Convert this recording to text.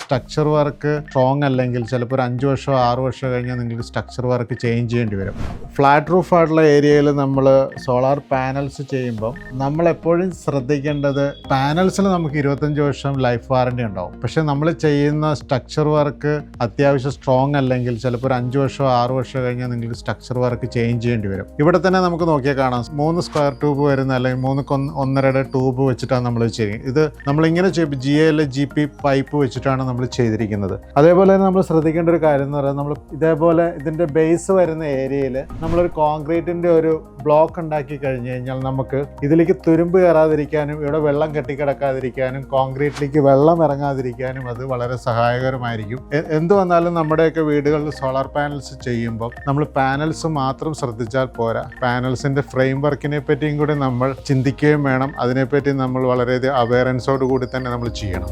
Structure work strong അല്ലെങ്കിൽ ചിലപ്പോൾ ഒരു 5 വർഷമോ 6 വർഷമോ കഴിഞ്ഞാൽ നിങ്ങൾക്ക് സ്ട്രക്ചർ വർക്ക് ചേഞ്ച് ചെയ്യേണ്ടി വരും. ഫ്ലാറ്റ് റൂഫ് ആയിട്ടുള്ള ഏരിയയിൽ നമ്മൾ സോളാർ പാനൽസ് ചെയ്യുമ്പോൾ നമ്മൾ എപ്പോഴും ശ്രദ്ധിക്കേണ്ടത് പാനൽസിൽ നമുക്ക് 25 വർഷം ലൈഫ് വാറണ്ടി ഉണ്ടാവും. പക്ഷെ നമ്മൾ ചെയ്യുന്ന സ്ട്രക്ചർ വർക്ക് അത്യാവശ്യം സ്ട്രോങ് അല്ലെങ്കിൽ ചിലപ്പോൾ ഒരു 5 വർഷമോ 6 വർഷമോ കഴിഞ്ഞാൽ നിങ്ങൾക്ക് സ്ട്രക്ചർ വർക്ക് ചേഞ്ച് ചെയ്യേണ്ടി വരും. ഇവിടെ തന്നെ നമുക്ക് നോക്കിയാൽ കാണാം 3 സ്ക്വയർ ട്യൂബ് വരുന്ന അല്ലെങ്കിൽ 3.1.5 ട്യൂബ് വെച്ചിട്ടാണ് നമ്മൾ ചെയ്യുന്നത്. ഇത് നമ്മളിങ്ങനെ GP പൈപ്പ് വെച്ചിട്ടാണ് നമ്മൾ ചെയ്തിരിക്കുന്നത്. അതേപോലെ തന്നെ നമ്മൾ ശ്രദ്ധിക്കേണ്ട ഒരു കാര്യം എന്ന് പറയുന്നത്, നമ്മൾ ഇതേപോലെ ഇതിൻ്റെ ബേസ് വരുന്ന ഏരിയയിൽ നമ്മളൊരു കോൺക്രീറ്റിൻ്റെ ഒരു ബ്ലോക്ക് ഉണ്ടാക്കി കഴിഞ്ഞ് കഴിഞ്ഞാൽ നമുക്ക് ഇതിലേക്ക് തുരുമ്പ് കയറാതിരിക്കാനും ഇവിടെ വെള്ളം കെട്ടിക്കിടക്കാതിരിക്കാനും കോൺക്രീറ്റിലേക്ക് വെള്ളം ഇറങ്ങാതിരിക്കാനും അത് വളരെ സഹായകരമായിരിക്കും. എന്ത് വന്നാലും നമ്മുടെയൊക്കെ വീടുകളിൽ സോളാർ പാനൽസ് ചെയ്യുമ്പോൾ നമ്മൾ പാനൽസ് മാത്രം ശ്രദ്ധിച്ചാൽ പോരാ, പാനൽസിൻ്റെ ഫ്രെയിം വർക്കിനെ പറ്റിയും കൂടി നമ്മൾ ചിന്തിക്കുകയും വേണം. അതിനെപ്പറ്റി നമ്മൾ വളരെയധികം അവയറൻസോട് കൂടി തന്നെ നമ്മൾ ചെയ്യണം.